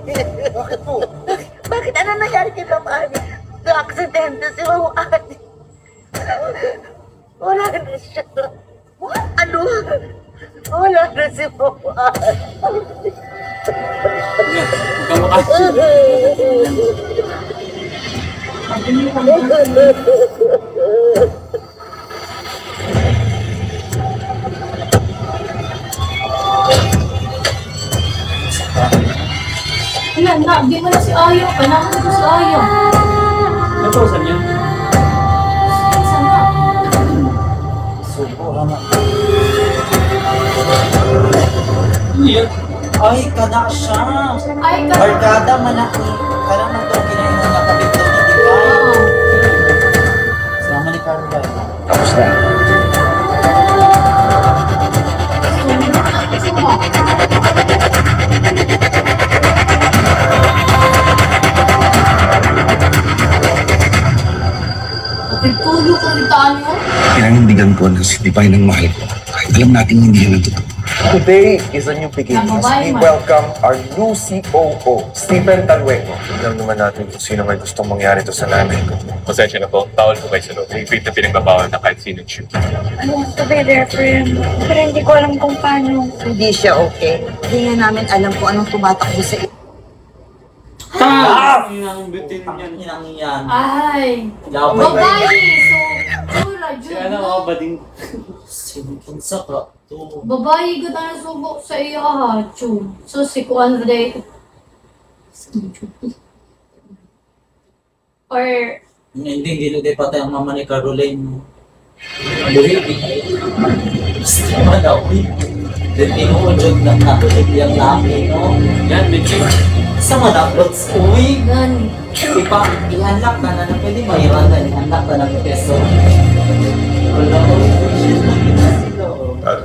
Bakit po? Bakit ano nangyari kay Mama Ani? Na-aksidente si Mama Ani. Wala na siya. Ano? Wala na si Mama Ani. Ayan na, di mo na si Ayaw. Kailangan mo si Ayaw. Ano po sa niya? Saan na? Subo, rama. Iya. Ay, kada siya. Ay, ka. Barkada manaki. Karang mo daw kinayon na kabit daw ni Divine. Salamat ni Carl ba? Tapos na. Pagtulo ko ni Tanyo. Pinanindigan ko na si Divine ang mahal ko. Kahit alam natin hindi yan ang totoo. Today is a new beginning as we welcome our new COO, Stephen Taluego. Alam naman natin kung sino may gustong mangyari to sa nanay ko. Pasensya na po, bawal po kayo sa loob. Higpit na pinagbabawal na kahit sino shoot. I want to be there for him. Pero hindi ko alam kung paano. Hindi siya okay. Hindi nga namin alam kung anong tumatakbo sa Ang bitin niyan. Inang yan. Ay. Laway. Babae. So, Jura, Kaya na Jura. ako bading. Sinunsa ka. To. Babae ka na subok sa iyo, ha, Chu. So, si Kuandre. Or, Hindi, gilo di patay ang mama ni Caroline. Buhi. Sama daw, uy. Then inuudjog na natulog yung laki, no? Yan, bitch. Sama na, bros. Uy. gani. Ihanap ka na na pwede mahirapan. Ihanap ka na ng peso. Wala ko.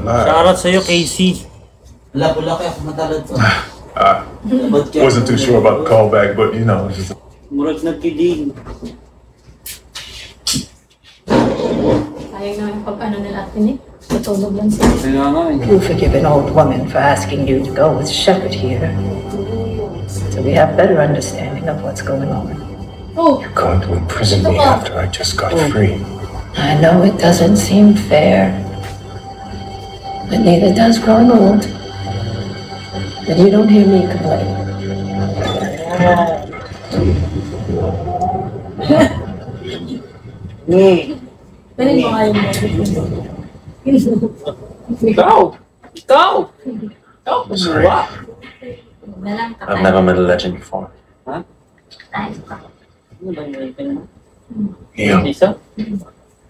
Shoutout sa'yo, Casey. Wala kayo kung matalad to. Wasn't too sure about the callback, but you know. Just... Murag nagkidig. Sayang naman pag ano nila atin eh. Tutulog lang sila. Kaya nga eh. You forgive an old woman for asking you to go with Shepard here. So we have better understanding of what's going on. Oh, You're going to imprison me after I just got free. I know it doesn't seem fair, but neither does growing old. But you don't hear me complaining. pwede mo kayo mo. Ikaw! Ikaw! Ikaw! Sorry. Nalang ka. I've never met a legend before. Ha? Ano ba yung rating mo? Neil, Isa?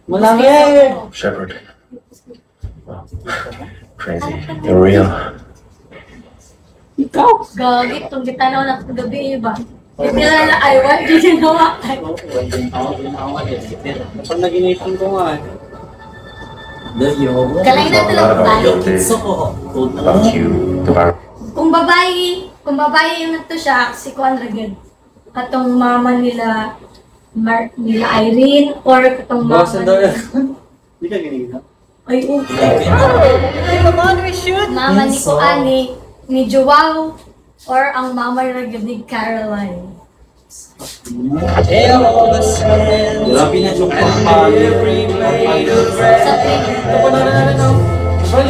Malaki eh! Shepard. Crazy. You're real. Ikaw! Gagit, itong gitanaw na kagabi iba. Hindi na na aywan, hindi na nawa. Pag nag-inating ko nga eh. Kalay na talaga babae. So ko. About you, the bar. Kung babae yung nagto siya, si Kuan Ragad. Katong mama nila, nila Irene, or katong mama Bawasan daw yan. nila. Hindi ka ginigil. Ay, mama ni Kuan ni Joao, or ang mama Ragad ni Caroline. Grabe na yung pang Sa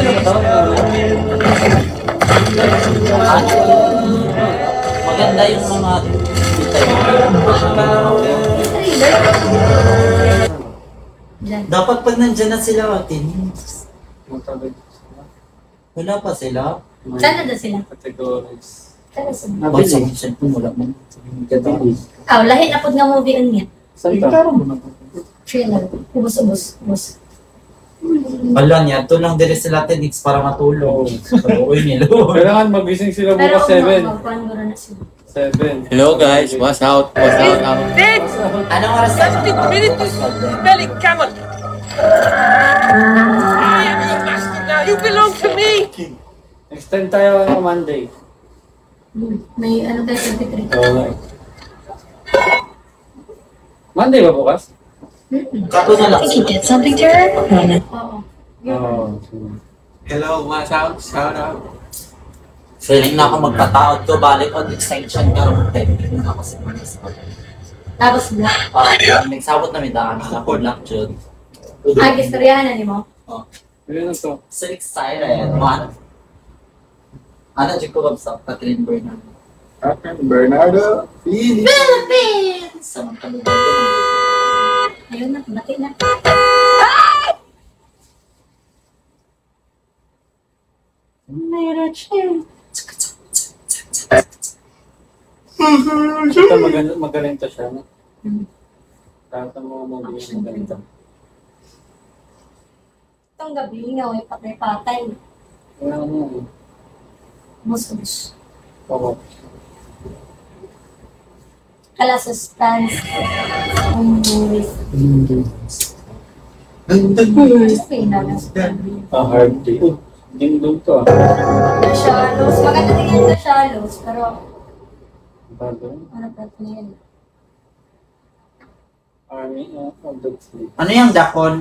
maganda yung mga dapat pag nandyan na sila atin wala pa sila Sana na sila. Categories. Sana sila. Ba't sa cellphone wala mo Lahi na po nga movie ang niya. Saan ka? Trailer. Ubus. wala niya, ito lang dire sila tinits para matulog uwi nila Kailangan magising sila Pero bukas kung 7. magpapan mo na sila. 7. Hello guys, what's out? anong oras na? 15 minutes smelling camel. I am your master now. You belong to me. Extend tayo ng Monday. May ano tayo 23. Okay. Monday ba bukas? Kato na lang You did something to her? Oo. Oo. Hello, what's out? Shout out. Feeling na ako magpataod ko, balik on extension ka rin. Technique na ako sa mga Tapos na. nagsabot na may daan. Ako lang, Jud. Gistoryahan na ni mo? Ano to? So excited. Man. Ano, Jud ko sa Catherine Bernardo. Catherine Bernardo, Philippines! Sa mga kalubago. Ayun na, bati na. Ito magaling to siya, no? Kahit ang mga movie magaling to. Itong gabi nga, may patay-patay. Ano? Musus. Oo. Kala suspense. Hard day. Dingdong to ah. The Shallows. Maganda din yung The Shallows, pero Bago. ano pa ito yan? Army of the Sea. Ano yung dakon?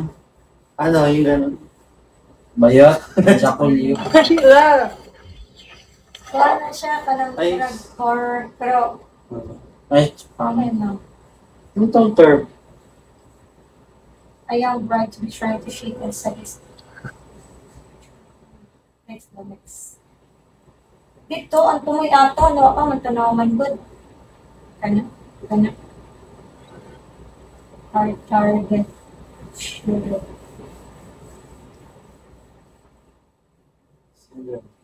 Ano, yung ganun? Bayot? Dakon yun. Kaya na siya, parang Ay. horror, pero Ay, okay na. Yung tong term. A young bride to be trying to shake and seduce. Next. Dito, ang tumoy ato, no? Ako, magtanaw man good. Kana. Target. Sure.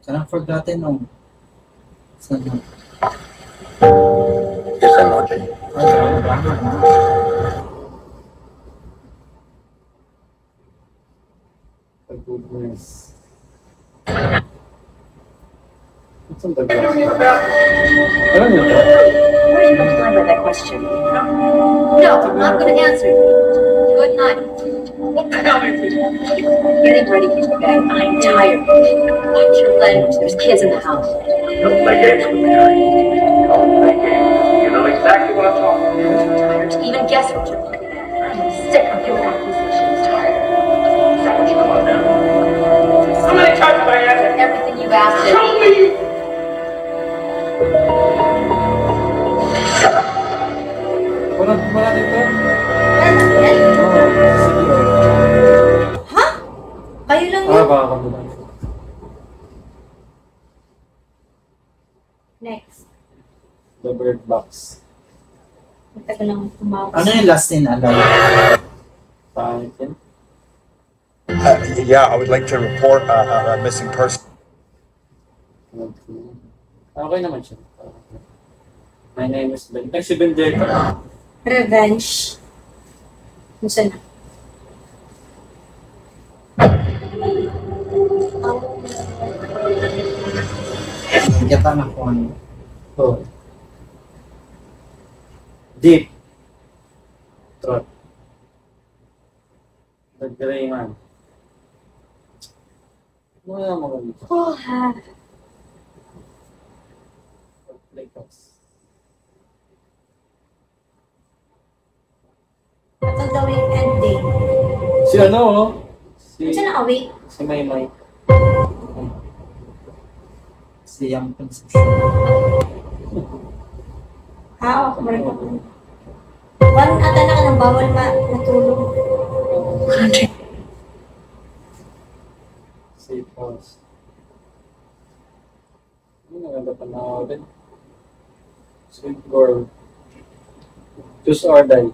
kanang forgotten no. Sana. Esa noche, Goodness. What's on the glass? I don't know. Why are you replying by that question? No, I'm not going to answer. Good night. What the hell is it? Getting ready for bed. I'm tired. Watch your language. There's kids in the house. Don't play games with me, Harry. Don't play games. You know exactly what I'm talking about. I'm tired to even guess what you're looking at. I'm sick of your acquisitions. Tired. Is that what you call it now? How many times have I asked you? Everything you've asked is... Tell me you... Wala dito? Ha? Kayo lang Ah, yun? baka kami lang. Next. The Bird Box. Matagal lang tumawas. Ano yung last in agad? Pangit yan. Yeah, I would like to report a missing person. Okay naman siya. My name is Ben. Ay, si Benedetta. Revenge. Musa na. Kita na ko ano. Oh. Deep. Trot. The Gray Man. Ano yung mga dito? Oh, ha. Playhouse. Ito daw yung ending. Si ano, oh? Musa na away. Si Maymay. Si Young Concepcion. Ha, kumarin ko. One ata na ka ng bawal matulog. Safe house. Ano maganda pa na din? Sweet girl. Choose or die.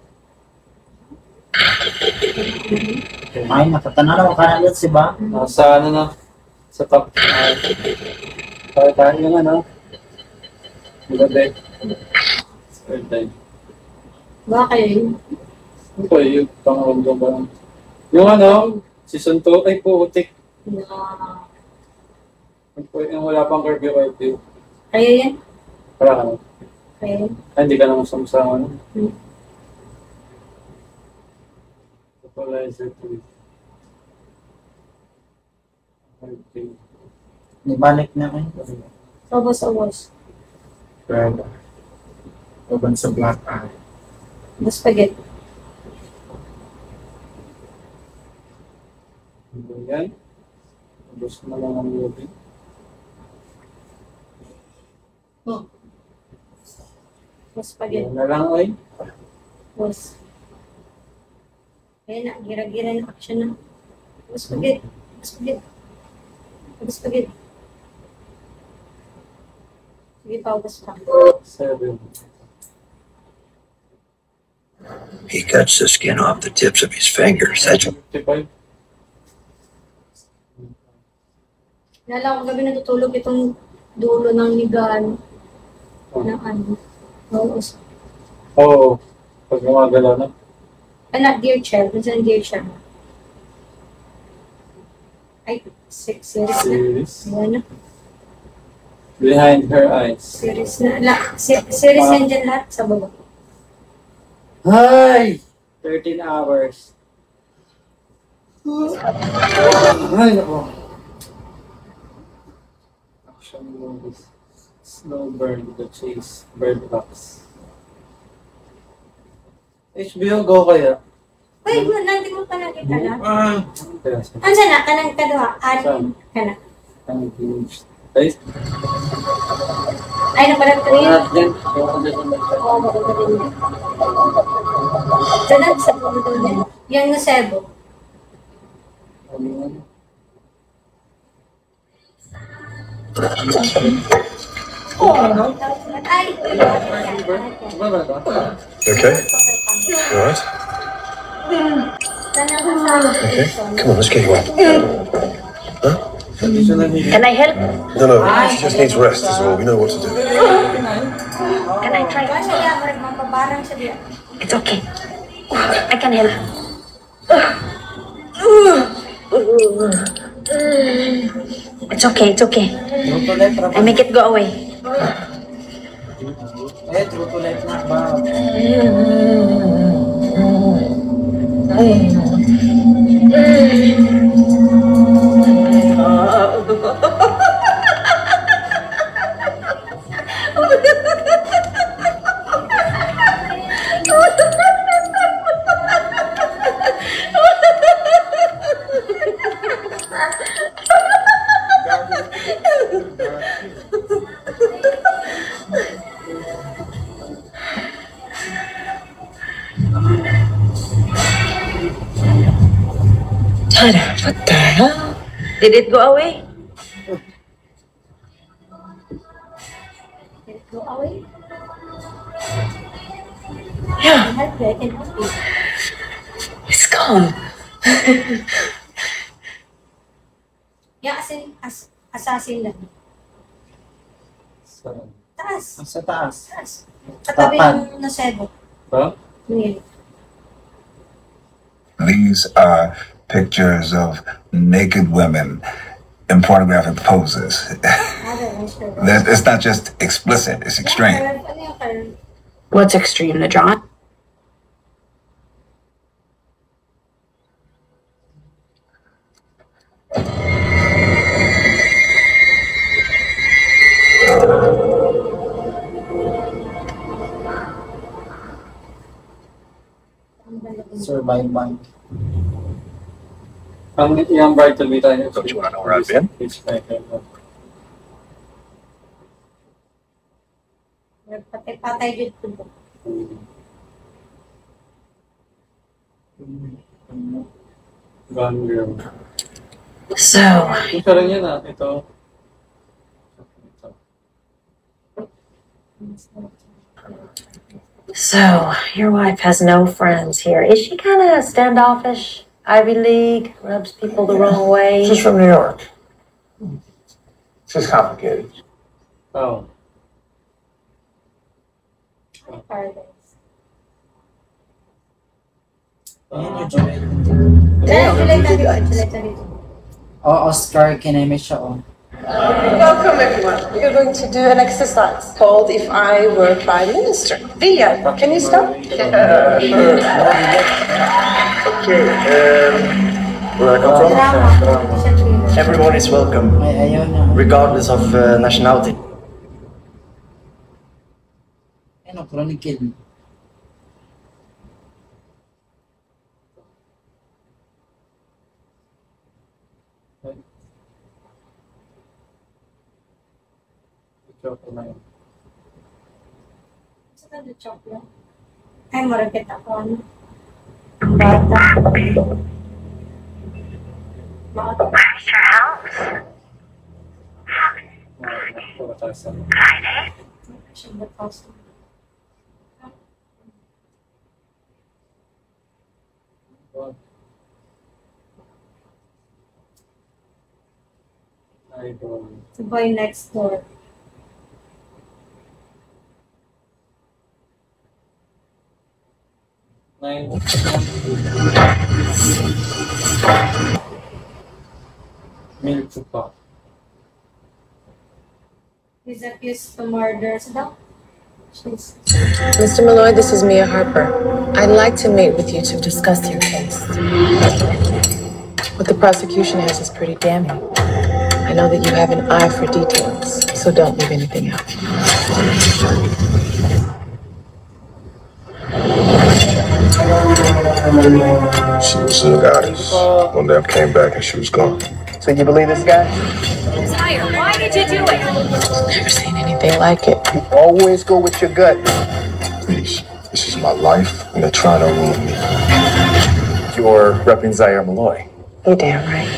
Ay, nakatanaw ka na ulit si ba? Nasa ano na? Sa top. Tayo yung ano? Maganda. Or die. Bakit? Ano pa yung pang-rondo ba? Yung ano? Season 2 ay putik. Na. Yung wala pang curfew curfew. Kaya yan? Para ka na. Kaya yan? Ay, hindi ka naman samusama. Ano? Hmm. Equalizer 3. Okay. Nibalik na kayo. Sobos. pero laban sa Black Eye. The spaghetti. Ano yan? Tapos na lang ang movie. Oh. Mas pagin. Na lang, oy. Mas. Ayan na, gira-gira na action na. Mas pagin. Mas pagin. Mas pagin. Sige pa, ubas pa. 7. He cuts the skin off the tips of his fingers. That's 55. Nala ko gabi natutulog itong dulo ng ligan. Na ano. Oo. Oo. Pag gumagala na. Not dear chair. Minsan dear chair. Ay, series na. Series. Ayan na. Behind her eyes. Series na. Series yan dyan lahat sa baba. Hi! 13 hours. Ay, nako. Action movies. Slow burn, The Chase, Bird Box. HBO Go kaya? Wait, nanti mo pa nakita na. Kaya sa Ansa na? Kanang kadwa? Anin? Kana? ang huge. Ay, Ay, napalag ko rin. lahat yan. Oo, maganda din yan. Sana sa puno din. Yan na Cebu. Ay! Okay? All right. Sana kasama. Okay. Come on, let's get you up. Huh? Can I help? No, she just needs rest is all. We know what to do. Can I try? Kaya siya, marag mapabarang siya diya. It's okay. I can help. It's okay, it's okay. I make it go away. Eh, true to life na ba? Tyler, what the hell? Did it go away? Did it go away? Yeah, Help you, I can help you. it's gone. Yeah, assassin lang. Taas. Sa taas. Taas. Katabi Tapan. ng Cebu. Huh? Ngayon. These are pictures of naked women in pornographic poses. It's not just explicit, it's extreme. What's extreme, the John? Survive bank. Ang yung Brighton may tayo. Don't you want to know where I've been? Patay-patay dito po. Gone girl. So, Ito rin yan ah. Ito. so your wife has no friends here. Is she kind of standoffish? Ivy League, rubs people the wrong way. She's from New York. She's complicated. Oh. Paradise. Ayan yung July. July na dito. Oh, Oscar, kineme siya, oh. Welcome everyone. We're going to do an exercise called If I Were Prime Minister. Vivian, can you stop? Okay, where I come from? Drama. Everyone is welcome, Ay, ayaw na. regardless of nationality. Ano, Chronicle. Ito na yun. Saan the chocolate? Ay, maragit ako. Bata. Where's your house? Friday? The boy next door. Milk chupa. He's accused of murder. Mr. Malloy, this is Mia Harper. I'd like to meet with you to discuss your case. What the prosecution has is pretty damning. I know that you have an eye for details, so don't leave anything out. She was a goddess. One day I came back and she was gone. So you believe this guy? Sire, why did you do it? Never seen anything like it. You always go with your gut. Please, this is my life and they're trying to ruin me. You're repping Zaire Malloy. You're damn right.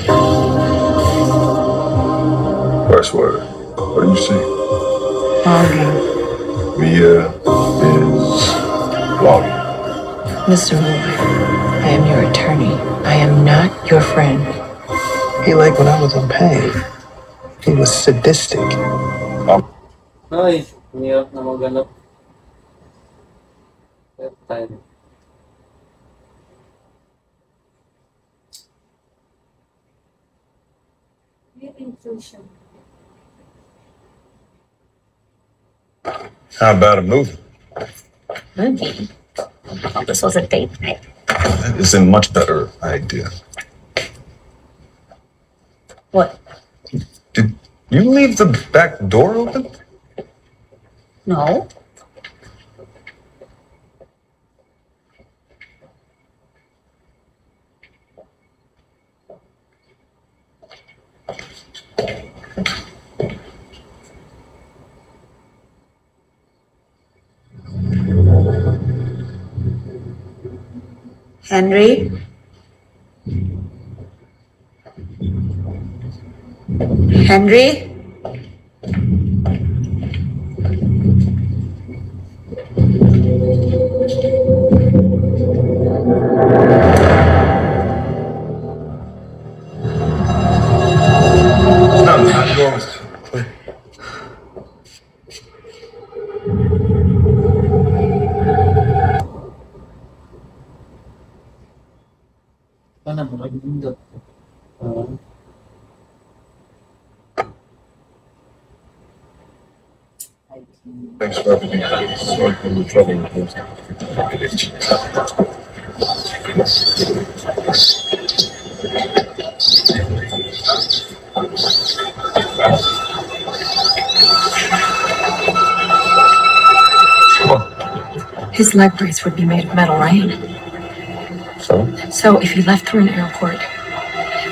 First word. What do you see? Longing. Mia is longing. Mr. Malloy, I am your attorney. I am not your friend. He liked when I was in pain. He was sadistic. Ay, hirap na maganap. Time. Intrusion. How about a movie? Movie? I thought this was a date night. That is a much better idea. What? Did you leave the back door open? No. Henry? Henry? Paano mo nag-indot? Thanks for everything. Sorry for the trouble with this. His leg brace would be made of metal, right? So if he left through an airport,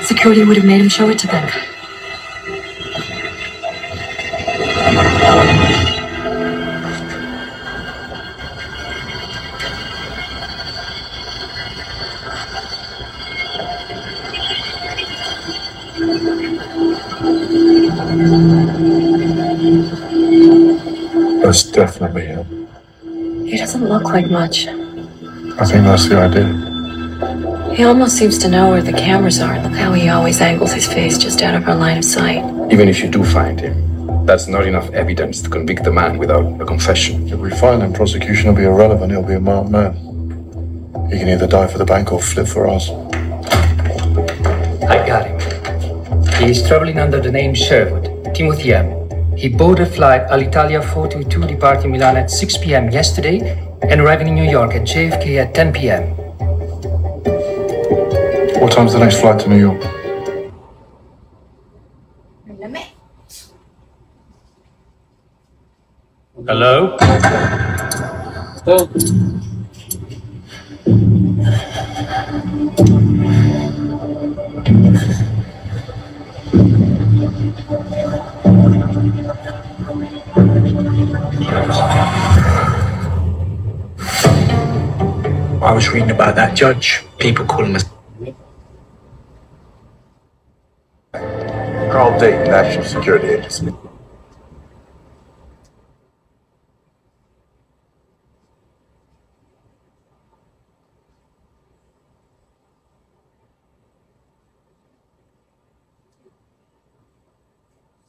security would have made him show it to them. That's definitely him. He doesn't look like much. I think that's the idea. He almost seems to know where the cameras are. Look how he always angles his face just out of our line of sight. Even if you do find him, that's not enough evidence to convict the man without a confession. If we find him, prosecution will be irrelevant. He'll be a marked man. He can either die for the bank or flip for us. I got him. He is traveling under the name Sherwood, Timothy M. He boarded flight Alitalia 422 departing Milan at 6 p.m. yesterday and arriving in New York at JFK at 10 p.m. What time's the next flight to New York? Hello? I was reading about that judge. People call him a... Carl Dayton, National Security Agency.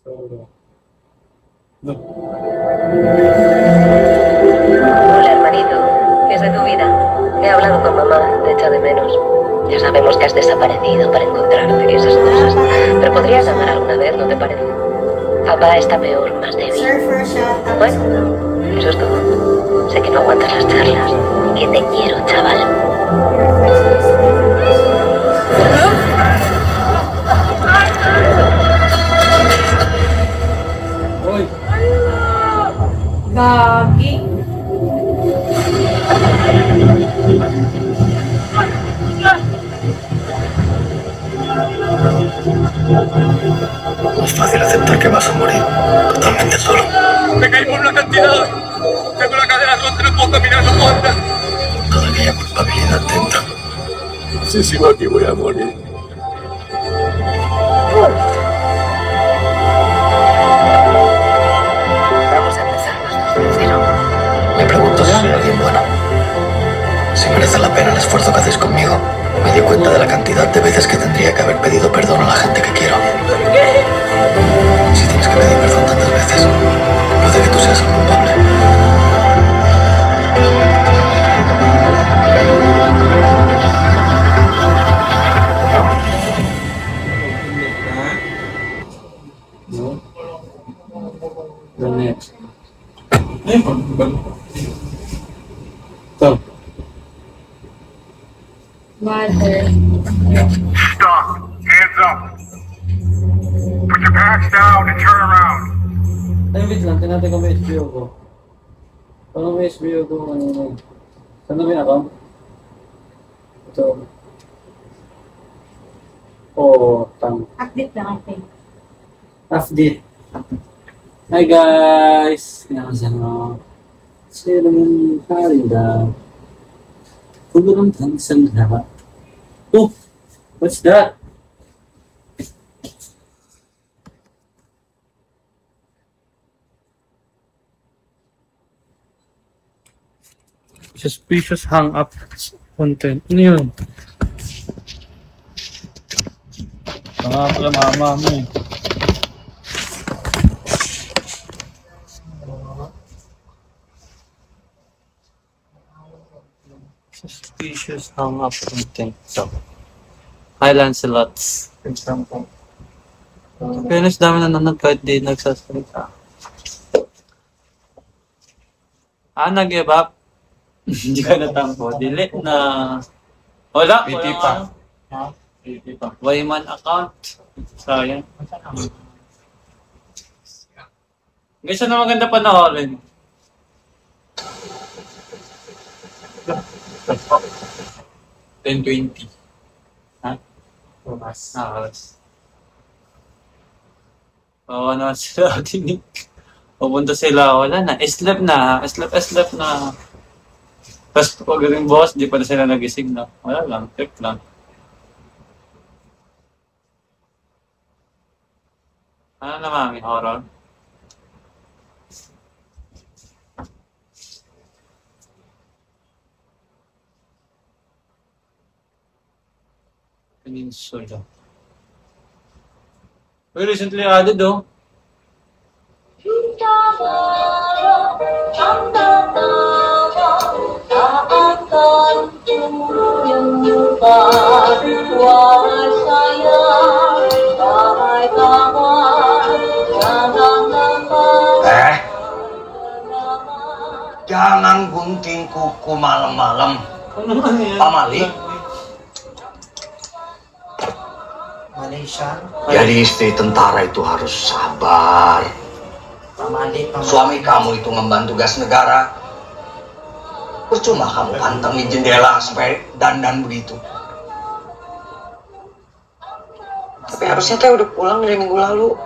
Hola, hermanito. ¿Qué es de tu vida? He hablado con mamá, te echa de menos. Ya sabemos que has desaparecido para encontrarte y esas cosas. Pero podrías llamar alguna vez, ¿no te parece? Papá está peor, más débil. Bueno, eso es todo. Sé que no aguantas las charlas. Que te quiero, chaval. Gagi. No es fácil aceptar que vas a morir totalmente solo. Me caí por una cantidad. Tengo la cadera rota, no puedo caminar, no puedo andar. Toda aquella culpabilidad te entra. Si sigo aquí voy a morir. Vamos a empezar desde cero. Me pregunto si soy alguien bueno. Si merece la pena el esfuerzo que hacéis conmigo. Me di cuenta de la cantidad de veces que tendría que haber pedido perdón a la gente que quiero. Si tienes que pedir perdón tantas veces, puede que tú seas el culpable. No. The next. So. Mother. Stop. Hands up. Put your packs down and turn around. Ay, wait lang. Tinatay ko may HBO ko. Paano may HBO ko? Saan na may account? Ito. Oh, tang. Update lang, I think. Update. Hi guys! Kinakasan mo. Sino yung karinda? Pagulong tansan lahat. Oh! What's that? Suspicious hang-up content. Ano yun? Pala mama mo eh. Suspicious hang-up content. So, hi Lancelots. For example. Fairness, dami na nanonood kahit di nagsasalita. Nag-give up. Hindi ka natampo. Delete na. Wala. PT pa. Ha? PT pa. Wayman account. Sayang. Guys, ano maganda panoorin? 10:20. Ha? Oras. Oras. Oo, ano sila tinig. Pupunta sila, wala na. Sleep na. Sleep na. Tapos pag yung boss, di pa na sila nagising na. Wala lang, trip lang. Ano na mami, horror? Peninsula. We recently added oh. Jangan gunting kuku malam-malam. Pamali. Malaysia. Jadi istri tentara itu harus sabar. Pamali. Suami kamu itu ngemban tugas negara. Percuma kamu pantengin jendela sampai dandan begitu. Tapi harusnya teh udah pulang dari minggu lalu.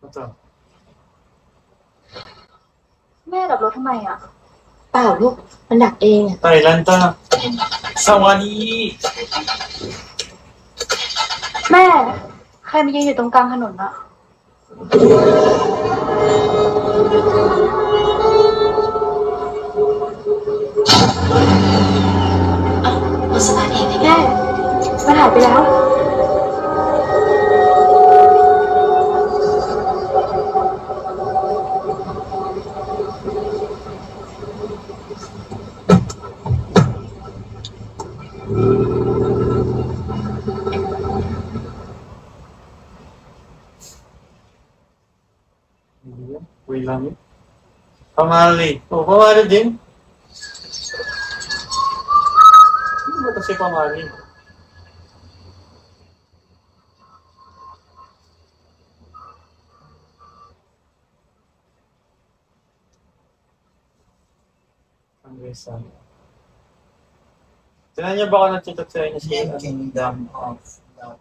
Betul. แม่ดับรถทำไมอ่ะ เปล่าลูก มันดับเองอะ Thailand ta. Sawani. แม่ ใครมายืนอยู่ตรงกลางถนนอ่ะ มันสตาร์ทเองได้ไง แม่มันหายไปแล้ว Wait lang. Pamali. Oh, pamali din. Sino ba kasi pamali? Ang reason. Tinan niyo ba ako natutok sa inyo sa Kingdom of Love?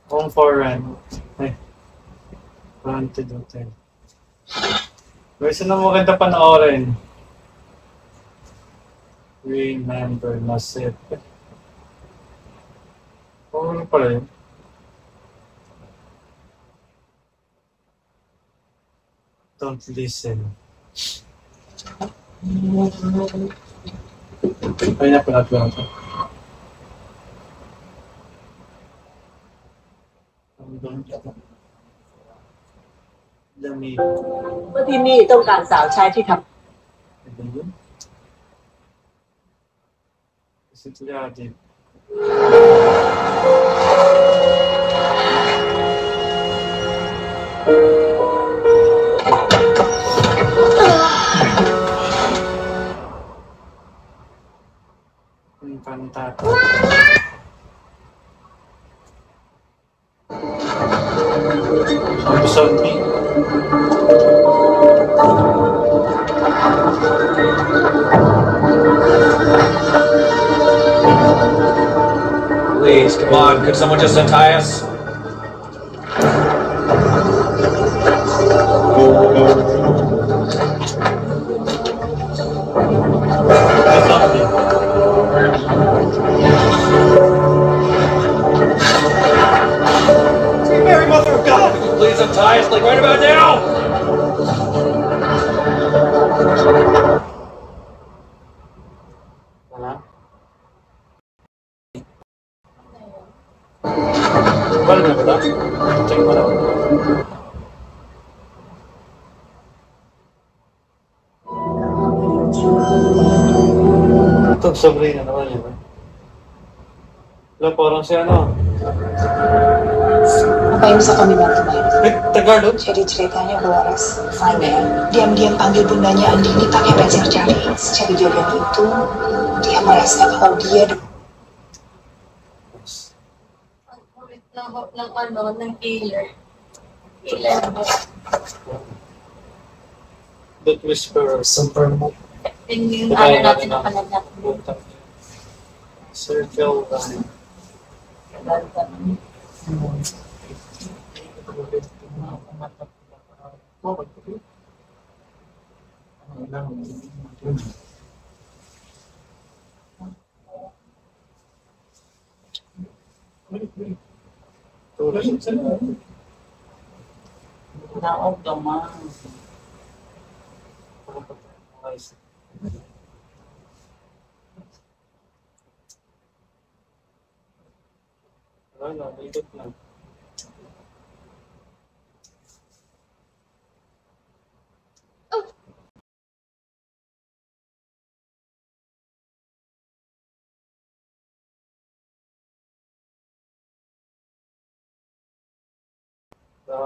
Home for rent. Ay. Haunted Hotel. Guys, ano maganda panoorin? Remember Nasip. Ano pala yun? Don't listen. Ay na pala ito. Dami. ว่าที่นี่ต้องการสาวใช้ที่ทำ Ситуация. Infantato. Something. Please, come on, could someone just untie us? Mary, Mother of God! Could you please untie us, like right about now? Vale na ba ito? Check mo lang. Ito, Sabrina naman yun. Wala, parang si ano. Apa yang bisa kami bantu, Maya? Tagalog? Jadi ceritanya Boris, Maya, diam-diam panggil bundanya Andini pakai belajar cari. Secara jawaban itu, dia merasa kalau dia ng killer. That whisper. Super mo. Yung ano natin na panagat. Circle. Naog naman. Wala, ikot lang.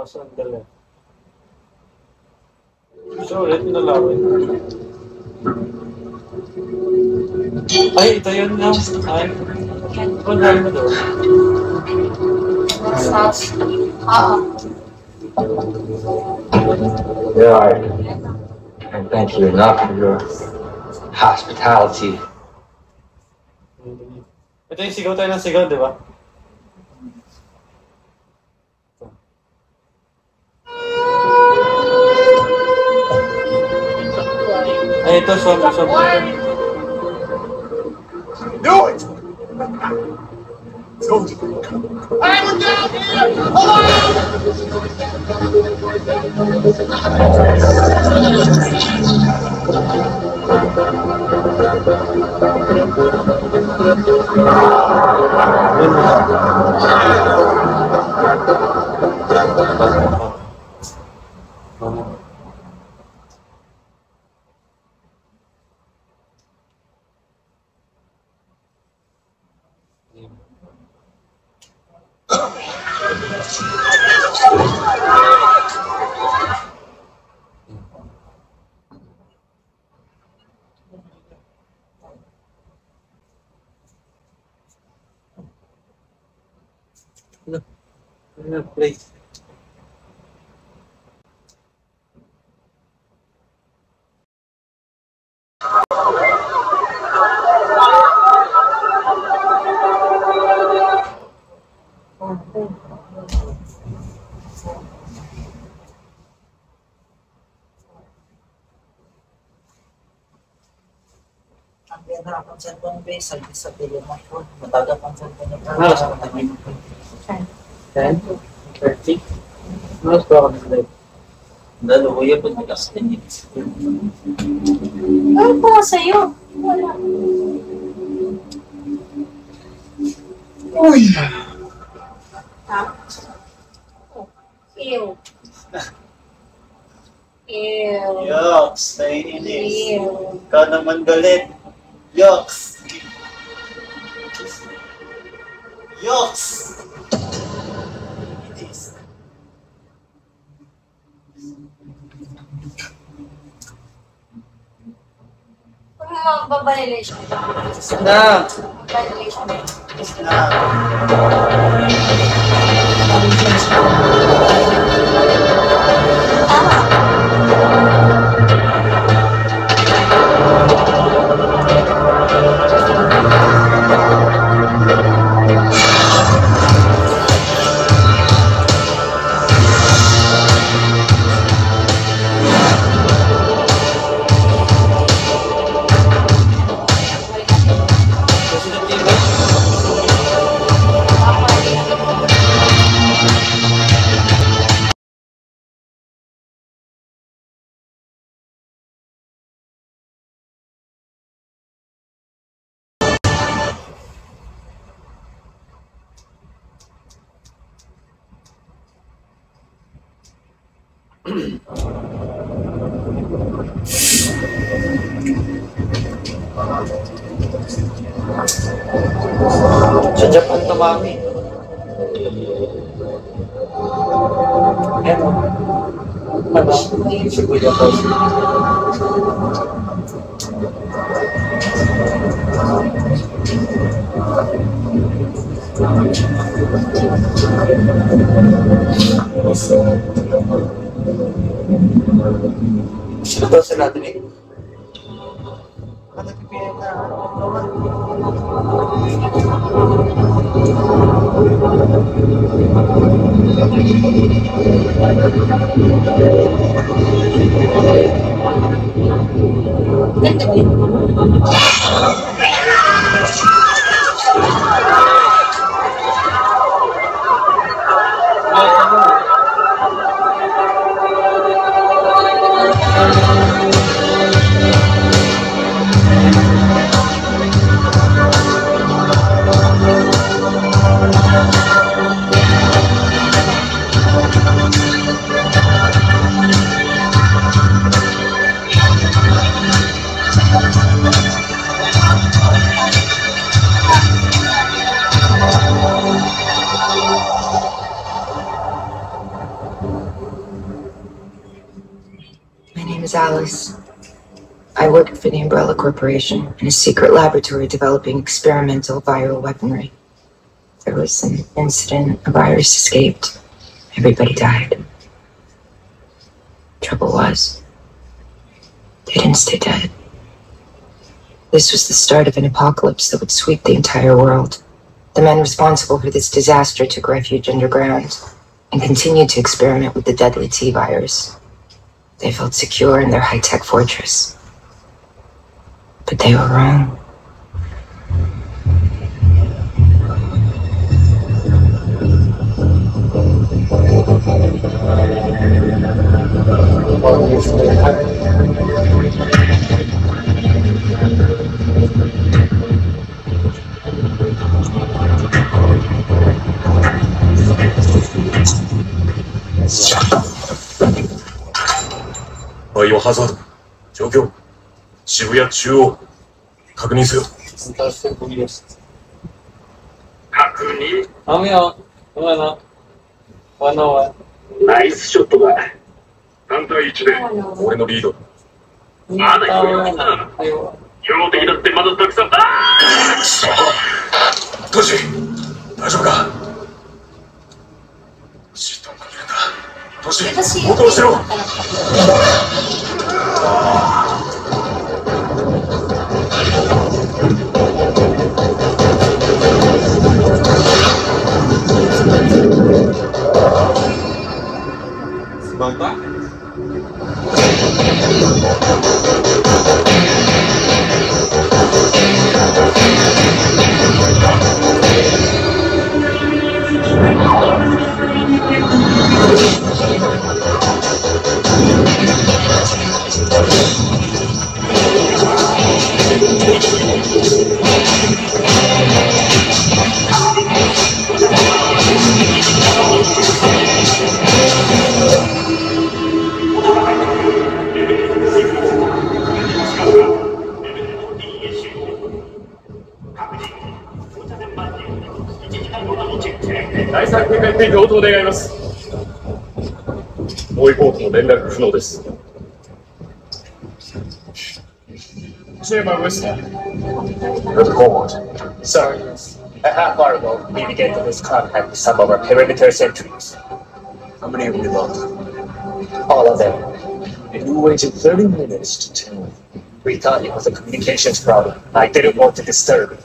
Sandali. So, ulit nalawin. Ay, ito yun na. Ay, kung dahil mo doon. Oo. Yeah, I can't thank you enough for your hospitality. Ito yung sigaw tayo ng sigaw, di ba? Ay, ito, swap. Do it! Told you. I was down here! Please. Ang cellphone base, sa bilhin mo po. Matagap ang cellphone niya. 10, 30. Mas ba ako na Dalawa yan po nilas din. Ano po sa'yo? Wala. Uy! Ew. Ew. Yoks, naiinis. Ew. Ikaw naman galit. Yoks! Yoks! Violation. Na! Violation. Sa Japan to, mami. Eto. Ano? Shibuya Toast. Sino daw sila din eh? My name is Alice. I work for the Umbrella Corporation in a secret laboratory developing experimental viral weaponry. There was an incident, a virus escaped, everybody died. Trouble was, they didn't stay dead. This was the start of an apocalypse that would sweep the entire world. The men responsible for this disaster took refuge underground and continued to experiment with the deadly T-virus. They felt secure in their high-tech fortress. But they were wrong.バイオハザード状況渋谷中央確認せよ確認ナイスショットだ3対1で俺のリードまだ余裕だ標的だってまだたくさんトシ大丈夫かシートンがいるんだトシ応答しろSebentar.第3空間点応答願います。もう一方とも連絡不能です。Chairman Whistler. Good report. Sir, a half hour ago, we began to lose contact with some of our perimeter sentries. How many have we lost? All of them. And you waited 30 minutes to tell me. We thought it was a communications problem. I didn't want to disturb it.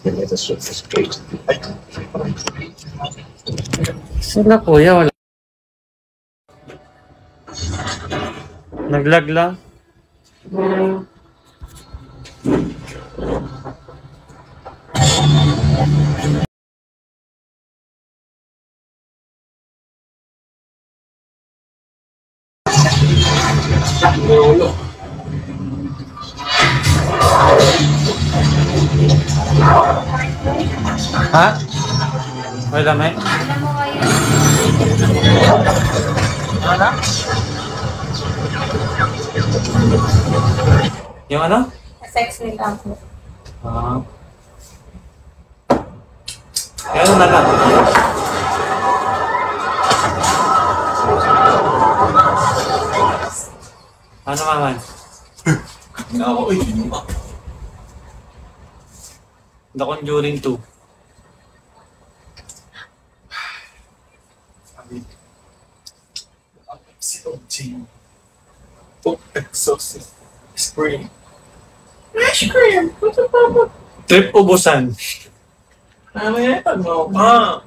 You made us look straight. Sila kuya, wala. Naglag lang. Ha? Wala may. Ano? Yung ano? Sex nila ako. Kaya na lang. Ano naman? The Conjuring 2. Exorcist. Scream. Ice cream! Trip ubusan. Ano yan? Ano pa?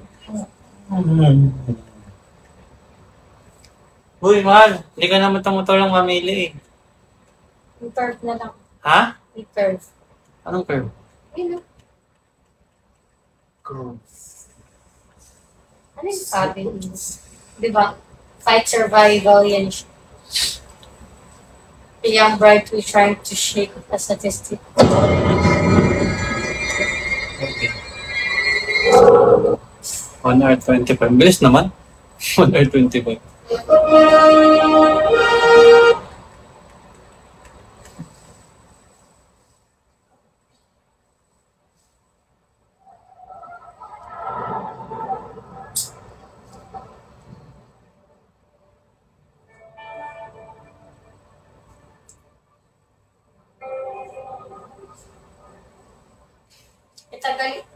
Uy, mahal. Hindi ka naman tumutulong mamili eh. Yung curve na lang. Ha? Yung curve. Anong curve? Yun. Curve. Ano yung sabi niyo? Diba? Fight survival yan siya. A young bride who is trying to shake a statistic. Okay. 1 hour 25. Bilis naman. 1 hour 25.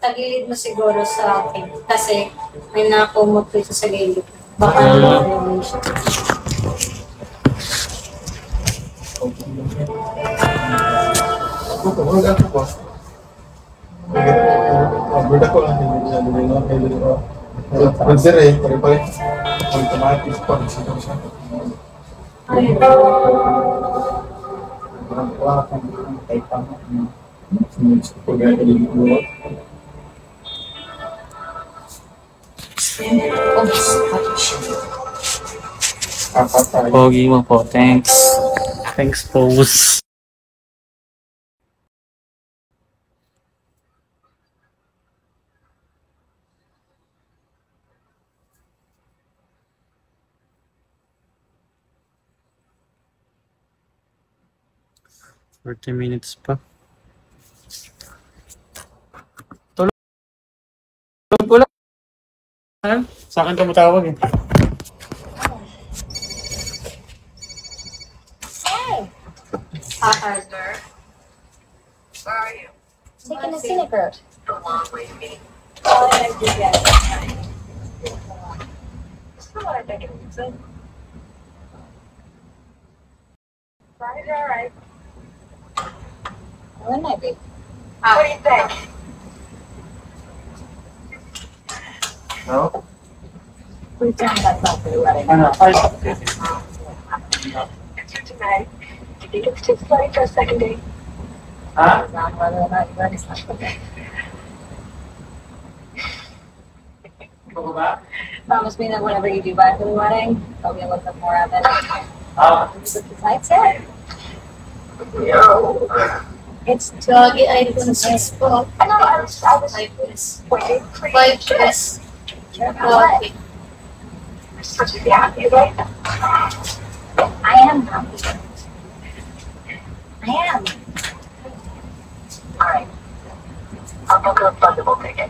Tagilid mo siguro sa akin kasi may nakumot dito sa gilid. Baka Pogi mo po. Thanks. Thanks, pose. Minutes pa. Tulog ko lang. Sa akin ka matawag eh. Hey! Arthur. Where are you? Taking a scenic road. The long way, you mean? Oh, I did that. That's not what I think it means. Right, all right. Well, it might be. What do you think? No? We've done that stuff for the wedding. It's here tonight. Do you think it's too slutty for a second date? Huh? It's not whether or not you're ready to okay. Promise me that whenever you do buy for the wedding, there'll be a little bit more of it. Besides it. No. It's doggy iPhone 6 Pro. No, I was waiting for you. 5S. Okay. You're supposed to be happy, right? I am happy. I am. Alright. I'll book a refundable ticket.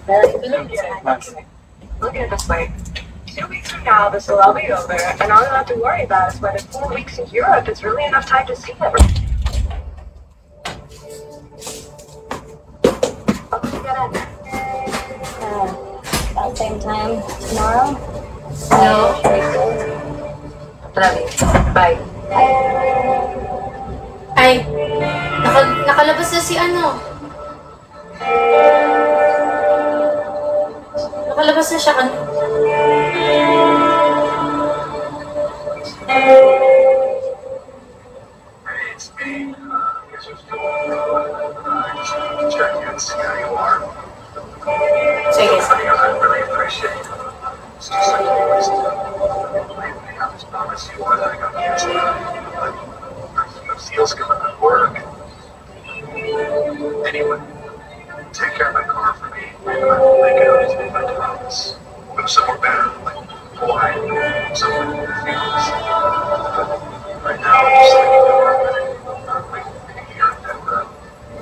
Very Look at it this way. 2 weeks from now, this will all be over, and all you'll have to worry about is whether 4 weeks in Europe is really enough time to see everything. About same time tomorrow? No. Love you. Bye. Ay, nakalabas na si ano. Nakalabas na siya kan. It's me. Check in, see how you are. Sige. I really appreciate it. It's just such a waste of time. I just promise you that I got the answer. But Steel's coming to work. Anyway, take care of my car for me, and I will make it as if I promise. Go somewhere better, like Hawaii, somewhere in the fields. But right now, I'm just thinking of our wedding. I'm waiting to hear that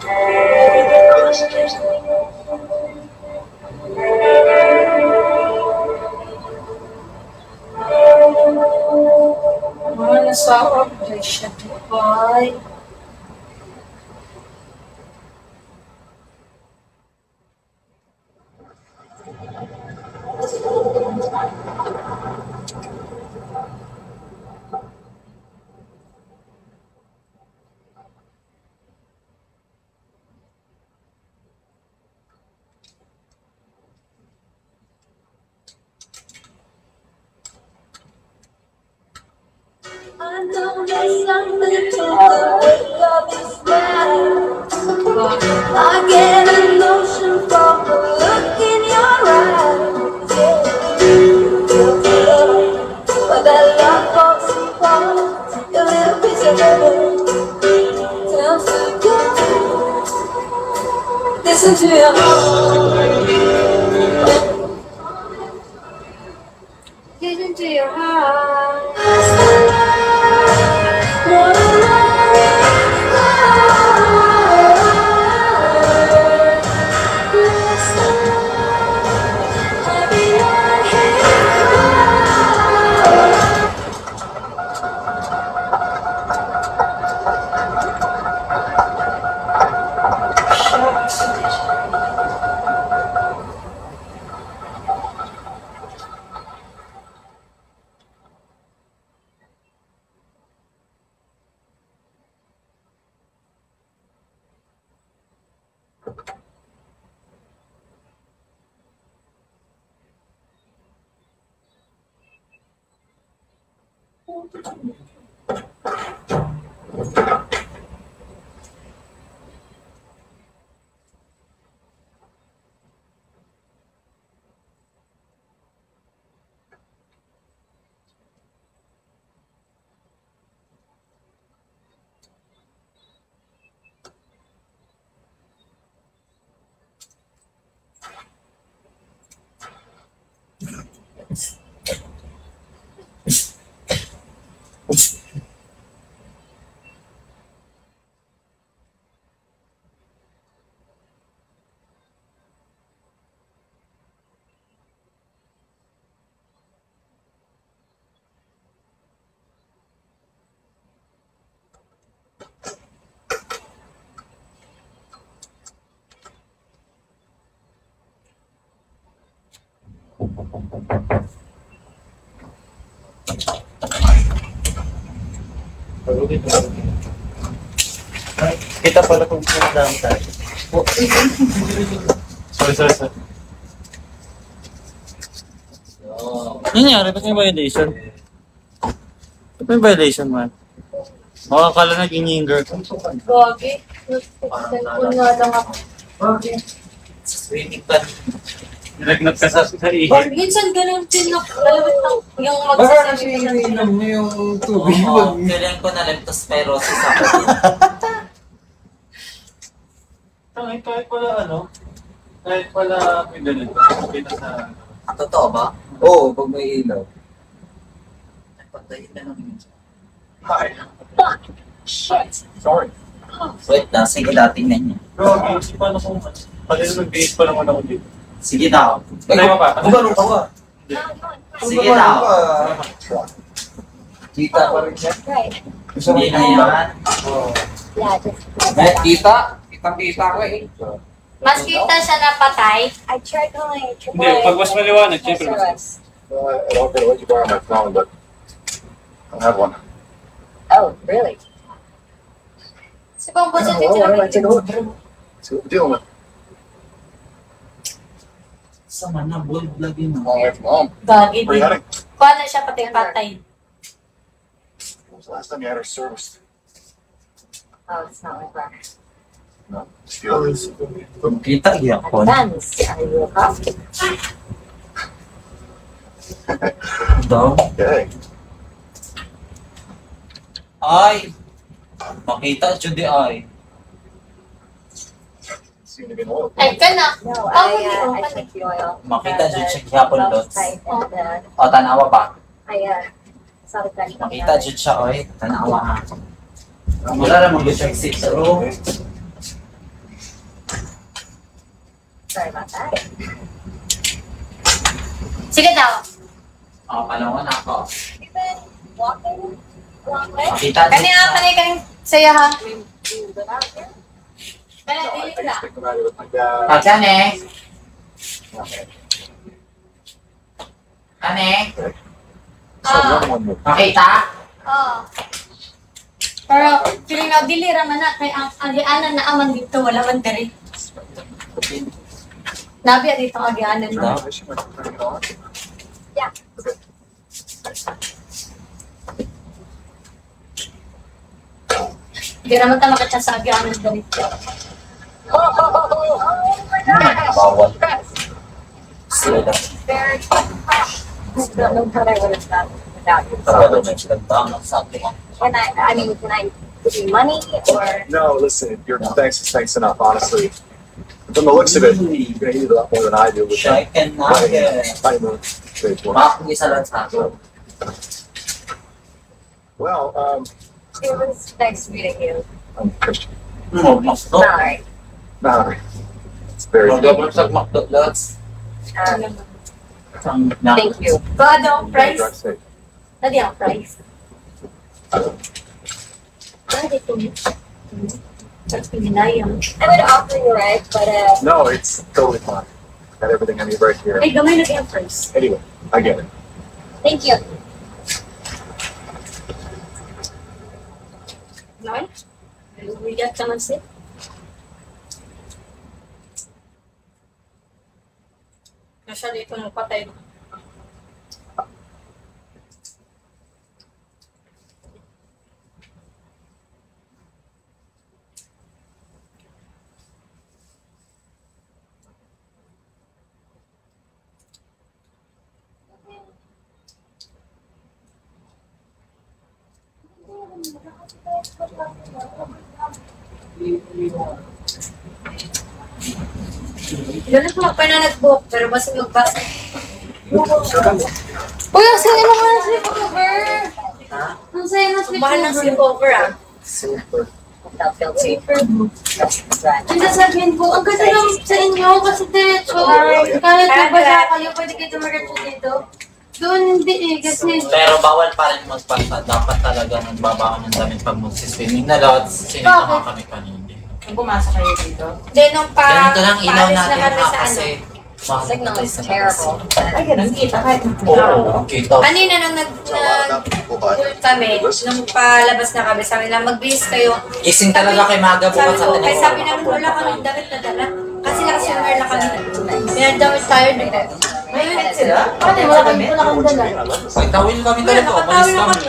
another situation. Nasa operation boy. I know there's something to wake up and smile. I get a notion from the look in your eyes. Yeah, but that love falls apart. Your little piece of heaven tells to go. Listen to your heart. Listen to your heart. Kita pala kung pinadami tayo. Sorry. Ano nangyari? Ba't may violation? Ba't may violation, man? Makakala nag-ininger. Gogi. Cellphone nga lang ako. Okay. Swimming pa. Nalagnat ka sa ihi. Minsan ganun din ako. Lalawit lang yung magsasabi. Inom mo yung tubig. Oo, kailan ko na leptospirosis ako. Kahit pala may ganito. Okay na sa... Totoo ba? Oo, pag may ilaw. Patayin na lang yun. Hi. Shit. Sorry. Wait na, sige dating na niya. Bro, hindi pa na kung kanina nag-base pa naman ako dito. Sige na. Ano pa? Bumaro ka ba? Sige na. Kita pa rin siya? Hindi na yan. Kita? Kitang-kita ko eh. Mas kita siya na patay. I tried calling AAA. Hindi, pag mas maliwanag, siyempre mas. I don't gonna let you borrow my phone, but I have one. Oh, really? Si Pambo sa tito lang. See what we're dealing with. Sama na, bold lagi na. Long way from home. Gagi Where you din. heading? Kuha na siya patay-patay. When was the last time you had her serviced? Oh, it's not like that. No. Steelers. Kita iyak ko. Depends. Are you a cop? Daw. Okay. Ay! Makita, Judy ay. Seem to be loyal. Ay, ka na. No, I took the oil. Makita, Judy siya kihapon doon. And, O, tanawa ba? I saw the crash. Makita, Judy siya, oy. Tanawa ha. Wala na mag-check seat sa room. Sorry about that. Sige daw. O, palawan ako. You've been walking a long way? Makita, Judy siya. Kani saya ha. You live out here? Kani dili ka. Think about it with my dad. Kane? Kane? Makita? Oo. Pero feeling na dili ra man na kay ang agianan na aman dito wala man diri. Nabi dito ang agianan na. Yeah. Di naman ta makita sa agianan diri. Bawal. Sila. Very I don't know what I would have done without you. Pero may sinagtangan sa akin. I mean, can I give you money or? No, listen, your thanks is thanks enough, honestly. From the looks of it, you're gonna need it a lot more than I do with Siya ay honeymoon. Bakit isa lang sa akin? Well, It was nice meeting you. I'm Christian. Mallory. Mallory. It's very Double sa McDonald's. Thank you. God ang price. Drive safe. Nadi ang price. Nadi to. Pinayang. I would offer you a ride, but No, it's totally fine. Got everything I need right here. Ay, gamay na ang price. Anyway, I get it. thank you. Noy? Lumigat ka man siya. Nasya dito ng patay. Ganun po pa na nag-book, pero basta magbasa. Uy, ang saya naman ng sleepover! Ang saya ng sleepover. Mahal ng sleepover ah. Super. Super. Ang sasabihin ko, ang ganda lang sa inyo kasi diretso. Kahit nabasa kayo, pwede kayo tumaretso dito. Doon hindi eh, kasi... Pero bawal pa rin magpasa. Dapat talaga nagbabaon ng damit pag magsiswimming na lahat. Sinita kami kanina. Kung bumasa kayo dito? Then, nung Ganito lang ilaw paalis natin kami ha sa kasi Signal is terrible. Ay, ganun kita kahit Oo, kita. Kanina nung nag-tour kami, nung palabas na kami, sabi lang, magbihis kayo. Gising talaga kay Maga bukas sa Ay, sabi namin, wala kaming damit na dala. Kasi naka-swimmer na kami. Pinadamit tayo din. may unit sila? Paano? Wala kami dala. May tawil kami talaga. Umalis kami.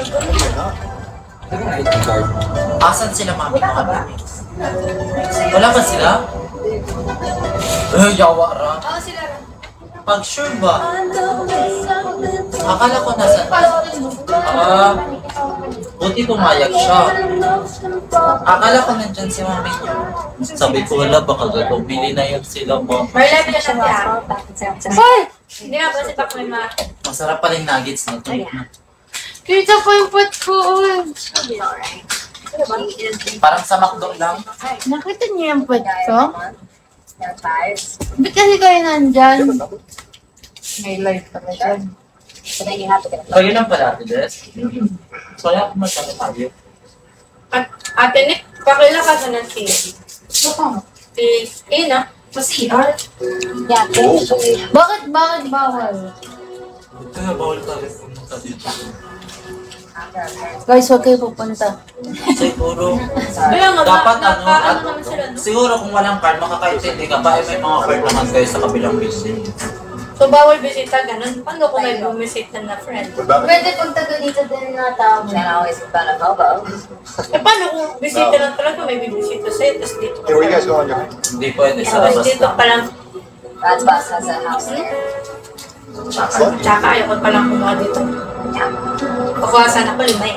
Asan sila mami mga bata? Wala ba sila? Yawa ra. Oo, sila ra. Pag sure ba? Akala ko nasa... buti pumayag siya. Akala ko nandyan si mami niyo. Sabi ko, wala baka bumili na yun sila mo. Marlap na siya. Hoy! Hindi nga ba si Pac may Masarap pa rin nuggets na ito. Kita ko yung pot ko. Parang sa McDo lang. Nakita niyo yung pot ko? Ba't kasi kayo nandyan? May life pa na dyan. Kayo lang pala, Des. So, kaya kumasama tayo. Ate Nick, pakilakasan ng TV. Ina, masihar. Bakit bawal? Kaya bawal pa rin pumunta dito. Guys, huwag kayo pupunta. Siguro, dapat siguro kung walang card, makakaintindi ka ba, may mga card naman kayo sa kabilang building. So, bawal bisita, ganun. Paano kung may bumisita na friend? Pwede pag taga dito din na tao. Eh, paano kung bisita lang talaga, may bibisita sa'yo, tapos dito ka Where you guys going? Hindi pwede sa Tapos labas dito na. pa lang. Tsaka ayaw ko palang kumuha dito. Pakuhasan ako, 5 eh.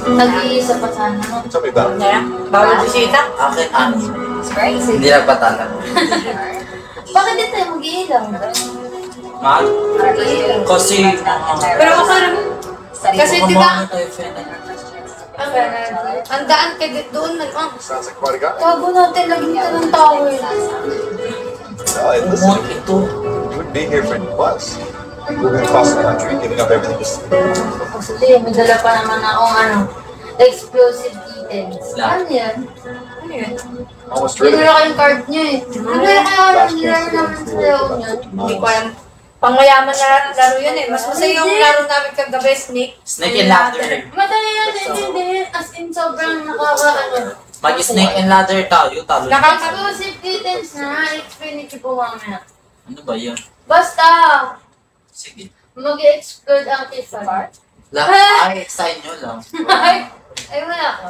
Nag-iisa pa sana. Tell me about it. Bawal bisita. Akin, hindi nagpatala. Bakit dito tayo mag-iilang? Mag? Kasi, Pero ako lang, kasi di ba, tayo, friend. ang daan kay doon man, Sounds like quite a guy. Tago natin, laging ka ng tao eh. Hey, listen, you would be here for the bus. We're going across the country, giving up everything to sleep. Actually, may dala pa naman akong explosive kittens. Ano yan? Ano yun? Almost rid of Hindi it. na kayong card nyo eh. Ano na kaya hindi na naman sa loob nyo? Hindi ko alam. Pangmayaman na laro yun eh. Mas masaya yung laro namin kagabi, Snake. Snake and ladder. Madali yan, intindihin. As in, sobrang nakaka-ano. Mag-snake and ladder tayo, talo. Explosive kittens na, explain it po mamaya. Ano ba yan? Basta, Sige. mag-explode ang kisa. Ay, sign nyo lang. Ay, wala ka.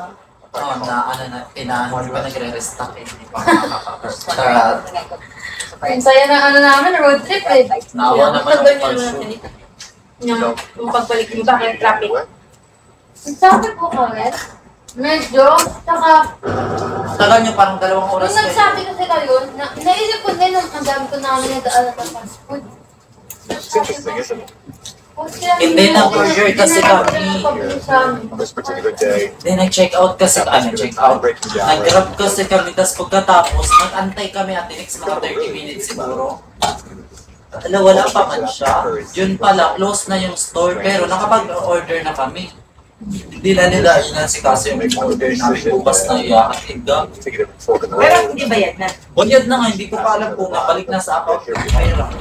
Oo, hindi pa nagre-restock eh. Hindi pa makakapag. Ang saya ng ano namin, road trip eh. Naawa naman ang pag-shoot. Yung pagbalik mo ba kayong traffic? Ang sabi po kami, medyo, saka, Tagal nyo parang 2 oras nung nagsabi kasi kayo, naisip ko din ang dami ko namin nag-aalat ng fast food. It's interesting, isn't it? Hindi na burger kasi kami. On this particular day, Hindi, nag-check out kasi check out. Nag-grab kasi kami, tapos pagkatapos, nag-antay kami at next mga 30 minutes siguro. Wala pa man siya. Yun pala, close na yung store, pero nakapag-order na kami. Hindi na nila inasikaso yung order namin bukas na iakatid ka. Pero hindi bayad na. Bunyad na nga, hindi ko pa alam kung nabalik na sa account. Mayroon.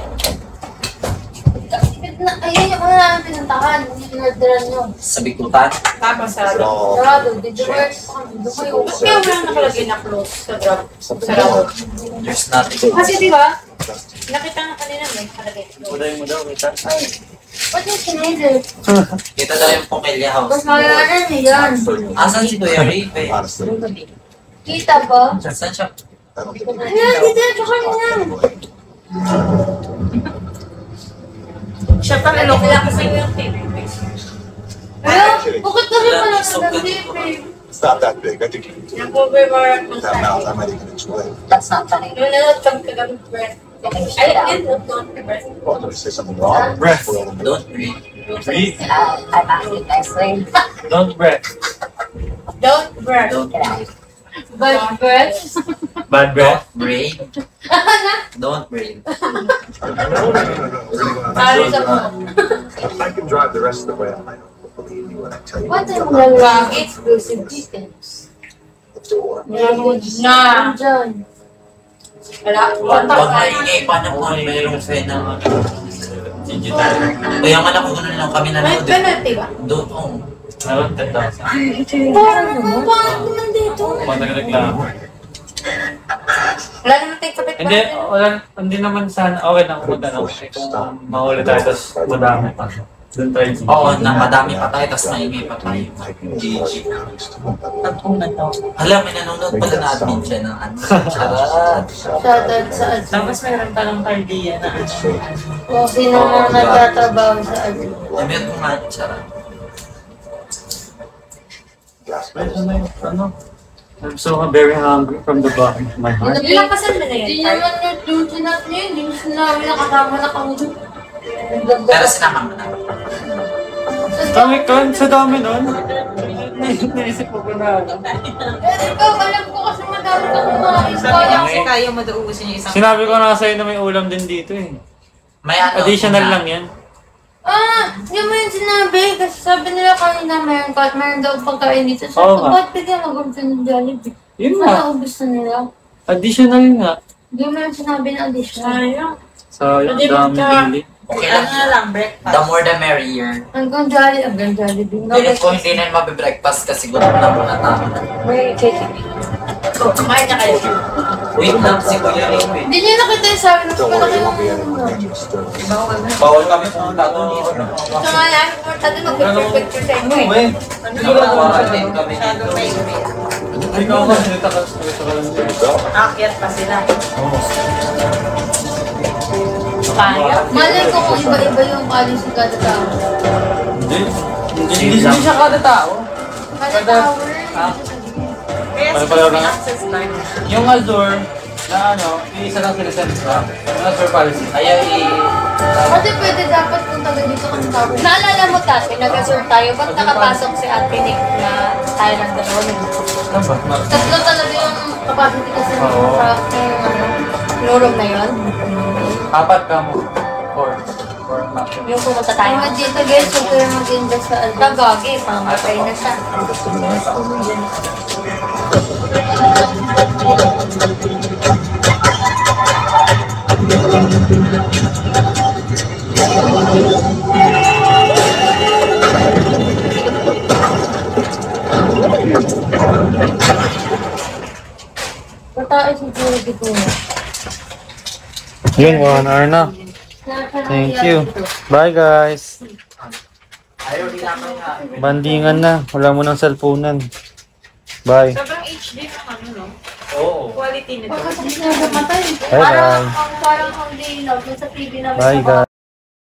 Ayun yung mga namin pinuntahan, hindi pinorderan nyo. Sa Bikutan? Tapos sarado. Sarado, did you work? Doon kayo. Kaya walang nakalagay na close sa drop. Sarado. There's nothing. Kasi di ba, nakita nga kanina may nakalagay close. Kulay mo daw, kita. Ba't yung sinayder? Kita daw yung Pumilya House. Mas malalan eh yan. Asan si Kuya Ray? Kita ba? Saan siya? Ayan, dito ka niya. Siya pa naloko lang kasi yung TV. Ayun, bukit kami pala sa TV. It's not that big. I think you can do Yung po ba it. With that mouth, I might even enjoy it. That's not funny. Yung nalotog ka gamit breath. I didn't don't breath. Well, did I say something wrong? Breath. Don't breathe. Breathe. I asked it nicely. Don't breath. Don't breath. Don't breathe. But breath. Bad breath. Breathe. Don't breathe. Sorry sa po. I can drive the rest of the way on my own. Believe me when I tell you. What ang lalaki? Exclusive details. Nanood na. Diyan. Wala. Pag maingay pa naman, mayroong fan na digital. Kaya man ako ganun lang kami May nanood. penalty ba? Doon, oh. Meron 10,000. Parang naman naman dito. Pag nagreklamo. Wala naman tayong kapit Hindi, hindi naman sana, okay lang kung ano, kung mahuli tayo, tapos madami pa. Doon tayo. Oo, na madami pa tayo, tapos maingay pa tayo. GG. Hala, may nanonood pala na admin siya ng ano. Charot. Shoutout sa admin. Tapos meron palang cardia na ano. O sino na nagtatrabaho sa admin. Sabihan ko nga, charot. Ano? I'm so very hungry from the bottom of my heart. Nilampasan mo na yan. Hindi naman yung sinat niya, hindi mo sinabi na kasama na kami. Pero sinama mo na. Dami ka, sa dami nun. Naisip ko ba na ano? Ikaw, alam ko kasi madami ka kumain. Kasi kaya mo daw ubusin yung isang... Sinabi ko na sa'yo na may ulam din dito eh. May ano? Additional lang yan. Hindi mo yung sinabi. Kasi sabi nila kanina meron ka at meron daw pagkain dito. So, Oo nga. ba't bigyan mag-gusto ng Jollibee? Yun nga. Ano gusto nila? Additional nga. Hindi mo yung sinabi na additional. Sayang, dami bili. Okay lang. Ano na lang, breakfast. The more the merrier. Hanggang Jollibee. Pilit ko hindi na mabe-breakfast kasi gutom na muna tayo. May cake. Kumain na kayo. Wait lang, si Kuya Ring. Hindi niya nakita yung sabi ng malaki yung Bawal kami pumunta doon dito. Ito nga yan, importante mag-picture sa inyo eh. Nagkakawa din kami dito. Ikaw ka, sinita ka lang dito. Akyat pa sila. Kaya? Malay ko kung iba-iba yung policy kada tao. Hindi siya kada tao. Kada tao. Kaya Ano sila pala may na? access line. Yung Azure, na ano, isa lang sila sa isa. Yung Azure policy. Ayaw Kasi pwede dapat kung taga dito kang tao. Naalala mo dati, nag-assure tayo, ba't nakapasok si Ate Nick na tayo lang dalawa na Tatlo talaga yung capacity kasi sa lurong na yun. Apat ka mo. Four map. Yung pumunta tayo. Mga dito guys, so kaya mag-invest sa Gagi, pamatay na siya. Pataay siguro dito na. Yun, 1 hour na. Thank you. Bye guys. Bandingan na. Wala mo ng cellphonean. Bye. Sobrang HD ng ano, no? Oo. Quality nito. Kasi sinabi matay. Bye bye. Parang hindi ilaw sa TV na Bye guys.